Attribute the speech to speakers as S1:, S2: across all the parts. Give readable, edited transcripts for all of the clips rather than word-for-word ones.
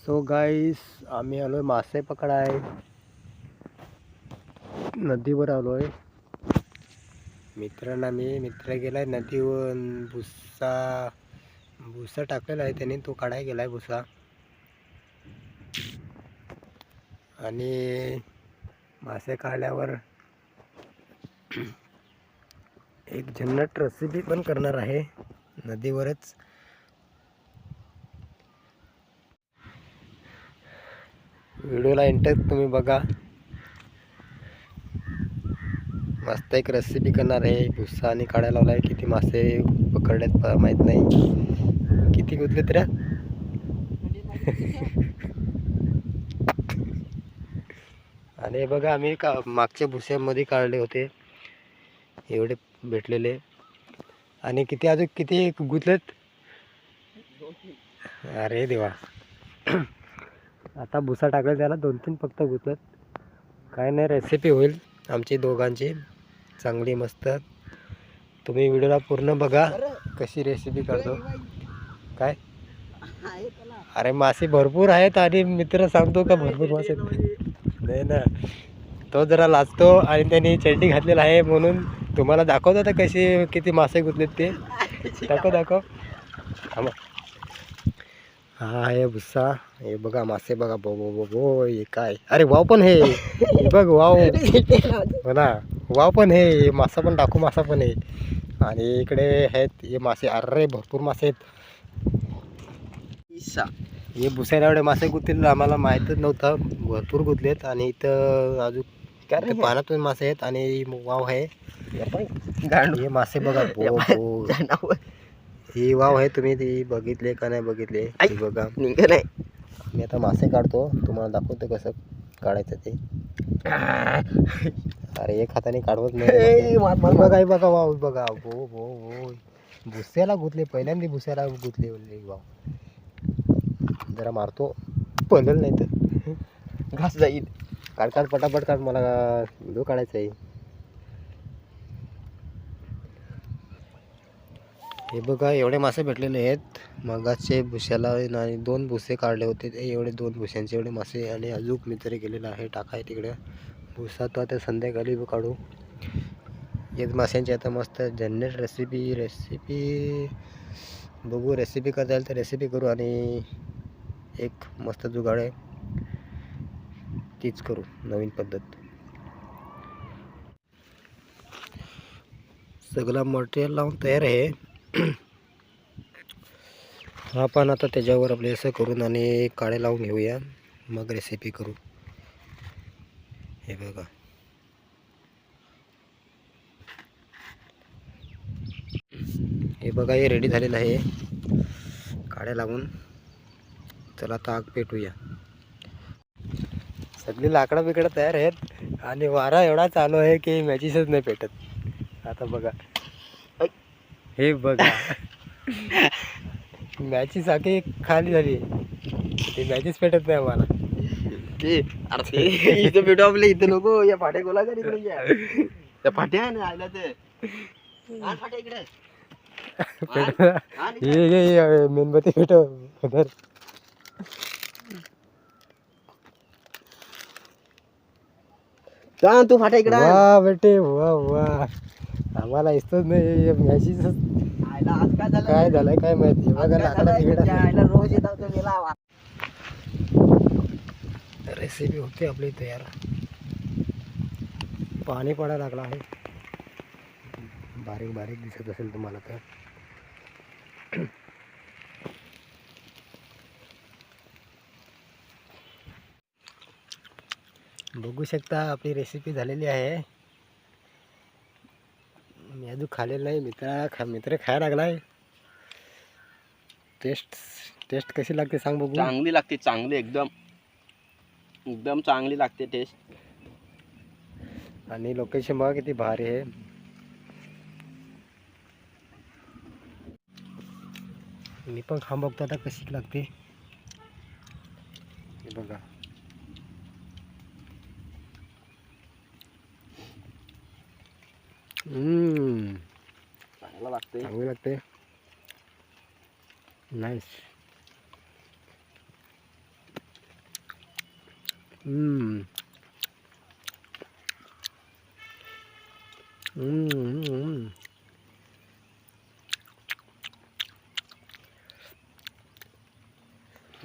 S1: So guys, आम्ही आलोय मासे पकडाय. नदीवर आलोय. मित्र गेलाय नदीवर. भुसा टाकलेला आहे त्याने, तो काढाय गेलाय भुसा. आणि मासे काढल्यावर एक झन्नट रेसिपी पण करणार आहे नदीवरच. व्हिडिओला एंटर तुम्ही बघा. मस्त एक रेसिपी करणार आहे. भुसा आणि काढायला लावलाय. किती मासे पकडलेत माहित नाही. किती गुतले तर आणि बघा, आम्ही मागच्या भुस्यामध्ये काढले होते, एवढे भेटलेले. आणि किती गुतलेत. अरे देवा. आता भुसा टाकला त्याला 2-3 फक्त गुतलेत. काय नाही, रेसिपी होईल आमची दोघांची चांगली मस्त. तुम्ही व्हिडिओला पूर्ण बघा कशी रेसिपी करतो. काय अरे मासे भरपूर आहेत आणि मित्र सांगतो का भरपूर मासे नाही ना. तो जरा लाजतो आणि त्यांनी चड्डी घातलेला आहे म्हणून तुम्हाला दाखवतो आता कशी किती मासे गुतलेत ते. दाखव. हा हे भुसा. हे बघा मासे बघा. बो हे काय. अरे वाव पण हे बघ. वाव म्हणा. वाव पण हे मासा पण टाकू मासा पण आहे. आणि इकडे आहेत हे मासे. अरे भरपूर मासे आहेत. हे भुसायला एवढे मासे गुततील आम्हाला माहीतच नव्हतं. भरपूर गुतलेत. आणि इथं अजून पाण्यातून मासे आहेत. आणि वाव आहे. हे मासे बघा. ही वाव आहे. तुम्ही ती बघितले का नाही बघितले बघा. मी आता मासे काढतो, तुम्हाला दाखवतो कसं काढायचं ते. अरे एक हाताने काढवत नाही. बघा वाव बघा. हो भुस्याला गुतले. पहिल्यांदा भुस्याला गुतले. वाव जरा मारतो, पडल नाही तर घास जाईल. काढ पटापट काढ, मला व्हिडिओ काढायचा आहे. हे बघा एवढे मासे भेटलेले आहेत. मगाचे भुस्याला आणि 2 भुसे काढले होते ते एवढे 2 भुस्यांचे एवढे मासे. आणि अजून मित्र गेलेला आहे टाकाय तिकडे भुसा. तो आता संध्याकाळी काढू. हेच माशांची आता मस्त झन्नट रेसिपी बघू. रेसिपी करता येईल तर रेसिपी करू. आणि एक मस्त जुगाड आहे, तीच करू. नवीन पद्धत. सगळं मटेरियल लावून तयार आहे. आपण आता त्याच्यावर आपले असं करून आणि काळे लावून घेऊया, मग रेसिपी करू. हे बघा. हे रेडी झालेलं आहे काळे लावून. चला आता आग पेटूया. सगळी लाकडं बिकडं तयार आहेत. आणि वारा एवढा चालू आहे की मॅचिसच नाही पेटत. आता बघा. हे बघा. मॅचीस आखी खाली झाली. ती मॅचीस पेटत नाही आम्हाला.
S2: इथं भेटू आपल्या इथं नको. या फाट्या गोला कर इकडे. त्या फाट्या आहे ना आयला ते फाट्या इकडे.
S1: ये मेणबत्ती पेटव.
S2: सांग तू फाट्या इकडे.
S1: वा बेटे वा. आम्हाला इस्तच नाही मॅचीस. काय झालंय काय माहिती. बघा लाकडा तिकडे
S2: रोज येतात.
S1: रेसिपी होते आपली तयार. पाणी पडायला लागला आहे. बारीक दिसत असेल तुम्हाला तर. बघू शकता आपली रेसिपी झालेली आहे. मी अजून खाल्लेलं नाही. मित्र खायला लागलाय. टेस्ट कशी लागते सांग बघू.
S2: चांगली लागते. चांगली एकदम चांगली लागते टेस्ट.
S1: आणि लोकेशन बघा किती भारी आहे. मी पण खाऊन बघतो आता कशी लागते. हे बघा. चांगली लागते. नाईस. हम्म. हम्म.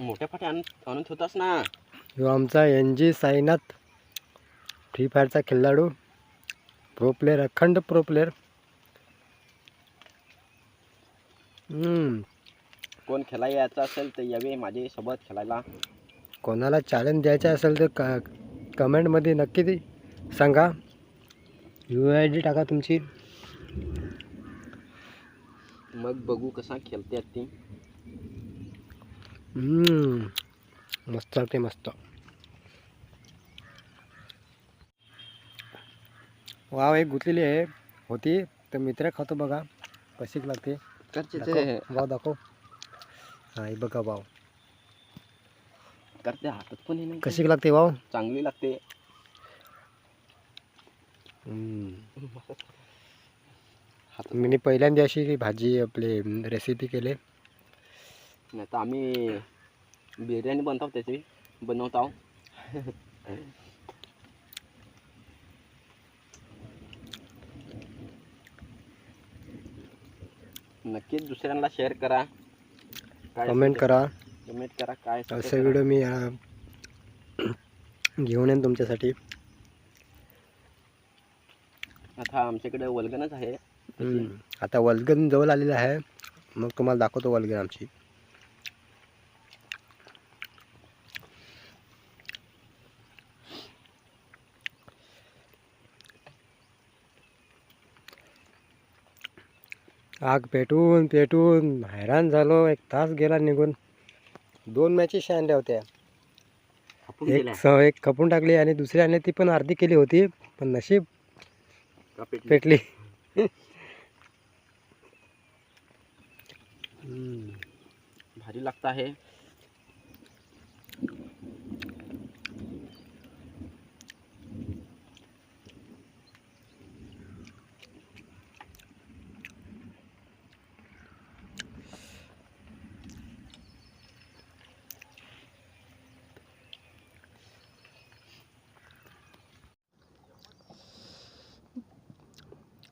S2: मोठ्या फाट्या आणून ठेवतास ना.
S1: ह्यो आमचा NG साईनाथ फ्री फायरचा खेळाडू, प्रो प्लेअर, अखंड प्रो प्लेअर.
S2: कोण खेळायला यायचं असेल तर यावे माझे सोबत खेळायला.
S1: कोणाला चॅलेंज द्यायचं असेल तर कमेंटमध्ये नक्की ते सांगा. UID टाका तुमची.
S2: मग बघू कसा खेळतात ती.
S1: मस्त चालते मस्त. वाव एक गुंतलेली आहे होती तर मित्र खातो बघा कशी लागते. वाव दाखव. हा हे बघा वाव
S2: करते हातात पण नाही.
S1: कशी लागते वाव.
S2: चांगली लागते.
S1: मी पहिल्यांदा अशी भाजी आपली रेसिपी केली.
S2: नाही तर आम्ही बिर्याणी बनवतो त्याची बनवतो. नक्कीच दुसऱ्यांना शेअर करा.
S1: कमेंट करा.
S2: काय
S1: असे व्हिडिओ मी घेऊन येईन तुमच्यासाठी.
S2: आता आमच्याकडे वल्गनच आहे.
S1: आता वल्गन जवळ आलेलं आहे. मग तुम्हाला दाखवतो वल्गन आमची. आग पेटून पेटून हैराण झालो. 1 तास गेला निघून. 2 मॅचेस आणल्या होत्या. एक खपून टाकली आणि दुसरी आणली ती पण अर्धी केली होती पण नशीब पेटली.
S2: भारी लागता आहे.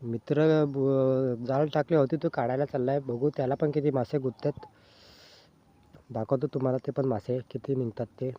S1: मित्र जाळ टाकली होती तो काढायला चाललाय. बघू त्याला पण किती मासे गुंततात. दाखवतो तुम्हाला ते पण मासे किती निघतात ते.